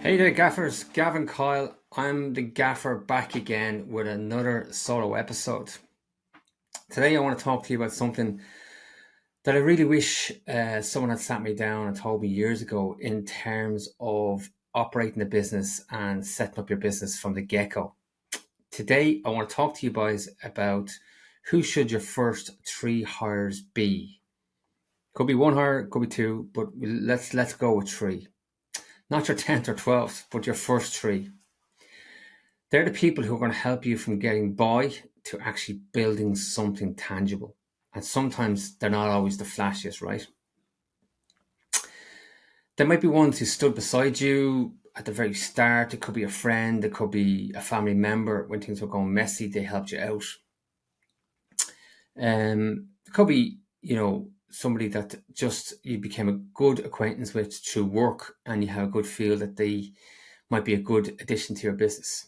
Hey there, Gaffers. Gavin Kyle. I'm the Gaffer back again with another solo episode. Today, I want to talk to you about something that I really wish someone had sat me down and told me years ago in terms of operating a business and setting up your business from the get-go. Today, I want to talk to you guys about who should your first 3 hires be. Could be 1 hire, could be 2, but let's go with 3. Not your 10th or 12th, but your first 3. They're the people who are going to help you from getting by to actually building something tangible. And sometimes they're not always the flashiest, right? There might be ones who stood beside you at the very start. It could be a friend, it could be a family member. When things were going messy, they helped you out. It could be, somebody that just you became a good acquaintance with through work and you have a good feel that they might be a good addition to your business.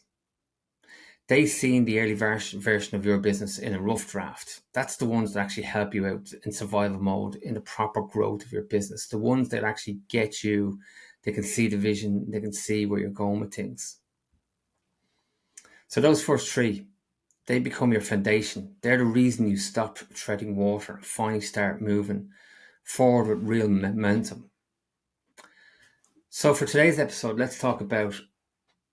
They've seen the early version of your business in a rough draft. That's the ones that actually help you out in survival mode, in the proper growth of your business. The ones that actually get you, they can see the vision, they can see where you're going with things. So those first 3, they become your foundation. They're the reason you stop treading water and finally start moving forward with real momentum. So for today's episode, let's talk about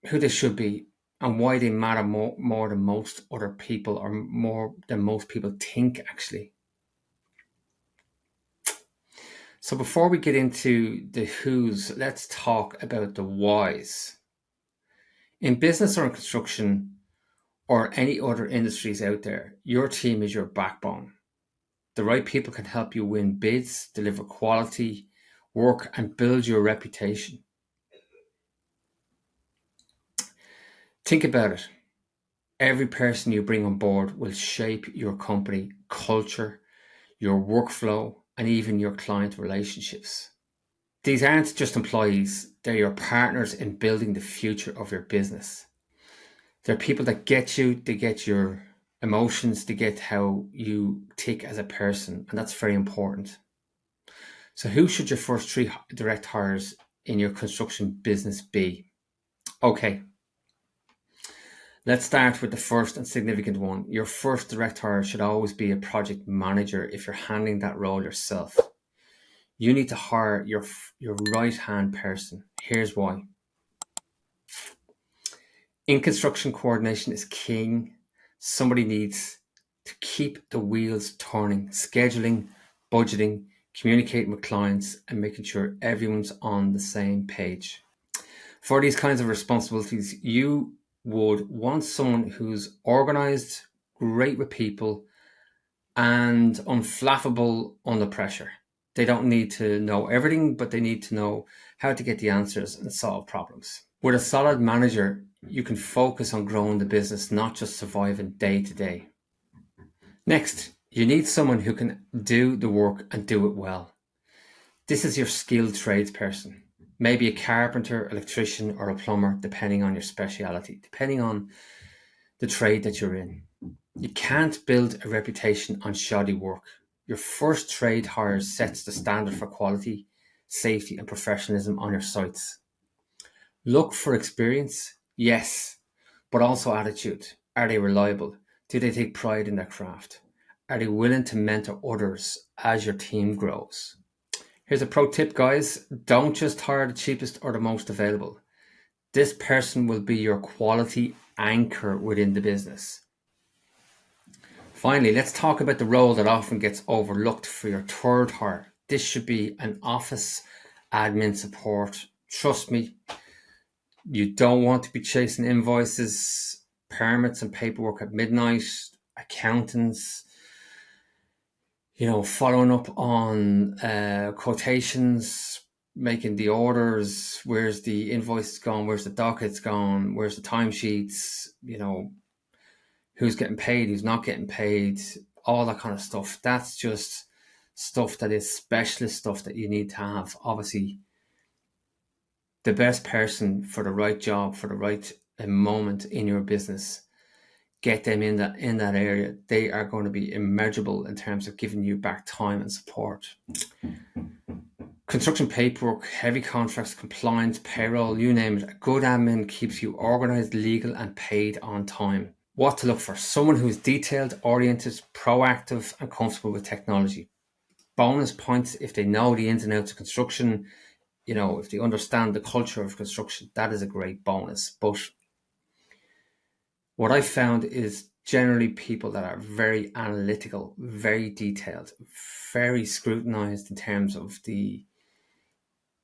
who they should be and why they matter more than most other people, or more than most people think, actually. So before we get into the who's, let's talk about the whys. In business or in construction or any other industries out there, your team is your backbone. The right people can help you win bids, deliver quality work, and build your reputation. Think about it. Every person you bring on board will shape your company culture, your workflow, and even your client relationships. These aren't just employees, they're your partners in building the future of your business. They're people that get you, they get your emotions, they get how you tick as a person, and that's very important. So who should your first 3 direct hires in your construction business be? Okay. Let's start with the first and significant one. Your first direct hire should always be a project manager if you're handling that role yourself. You need to hire your right-hand person. Here's why. In construction, coordination is king. Somebody needs to keep the wheels turning, scheduling, budgeting, communicating with clients, and making sure everyone's on the same page. For these kinds of responsibilities, you would want someone who's organized, great with people, and unflappable under pressure. They don't need to know everything, but they need to know how to get the answers and solve problems. With a solid manager, you can focus on growing the business, not just surviving day to day. Next, you need someone who can do the work and do it well. This is your skilled tradesperson. Maybe a carpenter, electrician, or a plumber, depending on your speciality, depending on the trade that you're in. You can't build a reputation on shoddy work. Your first trade hire sets the standard for quality, safety, and professionalism on your sites. Look for experience, yes, but also attitude. Are they reliable? Do they take pride in their craft? Are they willing to mentor others as your team grows? Here's a pro tip, guys. Don't just hire the cheapest or the most available. This person will be your quality anchor within the business. Finally, let's talk about the role that often gets overlooked for your third hire. This should be an office admin support. Trust me, you don't want to be chasing invoices, permits, and paperwork at midnight, accountants, following up on quotations, making the orders, where's the invoices gone, where's the dockets gone, where's the timesheets, who's getting paid, who's not getting paid, all that kind of stuff. That's just stuff that is specialist stuff that you need to have. Obviously, the best person for the right job, for the right moment in your business, get them in that area. They are going to be immeasurable in terms of giving you back time and support. Construction paperwork, heavy contracts, compliance, payroll, you name it. A good admin keeps you organized, legal, and paid on time. What to look for? Someone who's detailed, oriented, proactive, and comfortable with technology. Bonus points if they know the ins and outs of construction, if they understand the culture of construction. That is a great bonus. But what I found is generally people that are very analytical, very detailed, very scrutinized in terms of the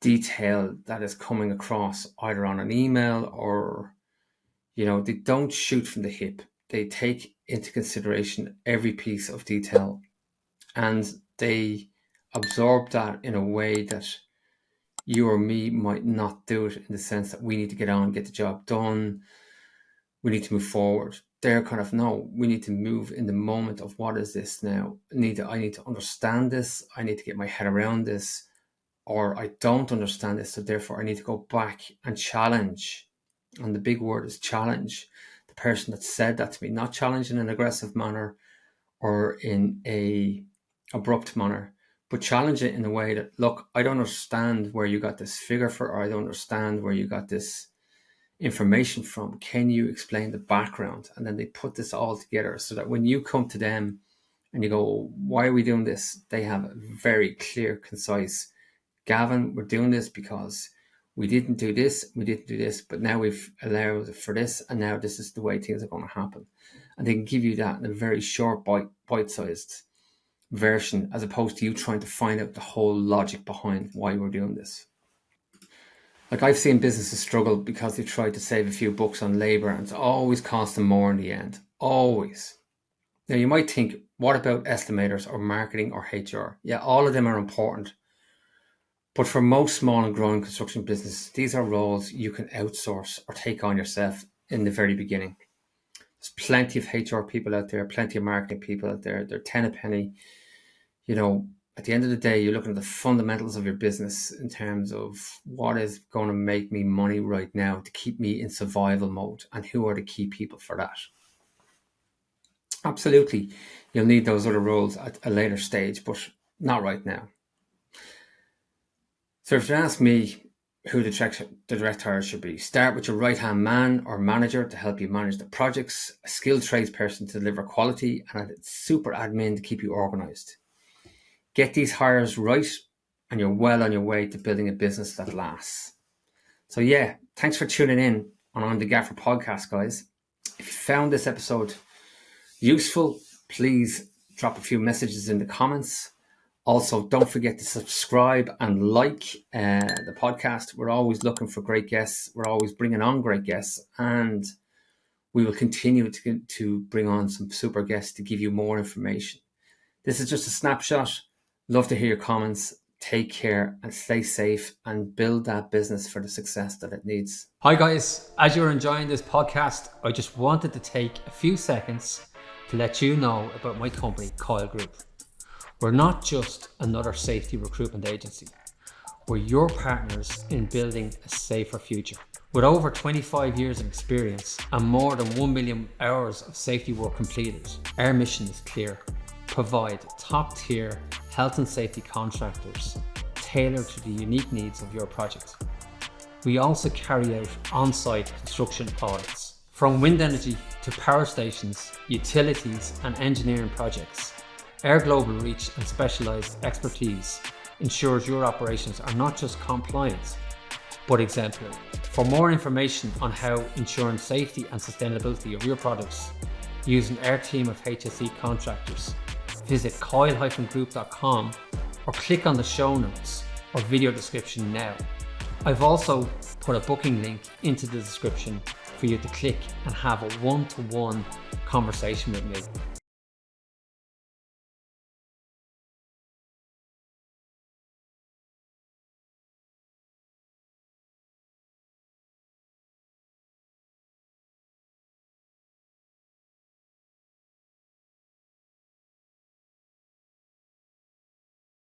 detail that is coming across either on an email or, they don't shoot from the hip. They take into consideration every piece of detail and they absorb that in a way that you or me might not do it, in the sense that we need to get on, get the job done. We need to move forward. They're kind of, no, we need to move in the moment of what is this now? I need to understand this. I need to get my head around this. Or I don't understand this, so therefore I need to go back and challenge. And the big word is challenge. The person that said that to me, not challenge in an aggressive manner or in a abrupt manner, but challenge it in a way that, look, I don't understand where you got this figure for, or I don't understand where you got this information from. Can you explain the background? And then they put this all together so that when you come to them and you go, why are we doing this? They have a very clear, concise, Gavin, we're doing this because we didn't do this, but now we've allowed for this, and now this is the way things are going to happen. And they can give you that in a very short, bite-sized version, as opposed to you trying to find out the whole logic behind why we're doing this. Like, I've seen businesses struggle because they tried to save a few bucks on labor, and it's always cost them more in the end. Always. Now, you might think, what about estimators or marketing or HR? Yeah, all of them are important. But for most small and growing construction businesses, these are roles you can outsource or take on yourself in the very beginning. There's plenty of HR people out there, plenty of marketing people out there. They're 10 a penny. At the end of the day, you're looking at the fundamentals of your business in terms of what is going to make me money right now to keep me in survival mode, and who are the key people for that. Absolutely, you'll need those other roles at a later stage, but not right now. So if you ask me who the direct hire should be, start with your right-hand man or manager to help you manage the projects, a skilled tradesperson to deliver quality, and a super admin to keep you organised. Get these hires right and you're well on your way to building a business that lasts. So yeah, thanks for tuning in on the Gaffer podcast, guys. If you found this episode useful, please drop a few messages in the comments. Also, don't forget to subscribe and like the podcast. We're always looking for great guests. We're always bringing on great guests, and we will continue to bring on some super guests to give you more information. This is just a snapshot. Love to hear your comments. Take care and stay safe and build that business for the success that it needs. Hi guys, as you're enjoying this podcast, I just wanted to take a few seconds to let you know about my company, Coil Group. We're not just another safety recruitment agency. We're your partners in building a safer future. With over 25 years of experience and more than 1 million hours of safety work completed, our mission is clear. Provide top-tier health and safety contractors tailored to the unique needs of your project. We also carry out on-site construction audits. From wind energy to power stations, utilities and engineering projects, our global reach and specialised expertise ensures your operations are not just compliant, but exemplary. For more information on how ensuring safety and sustainability of your products using our team of HSE contractors, visit coil-group.com or click on the show notes or video description now. I've also put a booking link into the description for you to click and have a one-to-one conversation with me.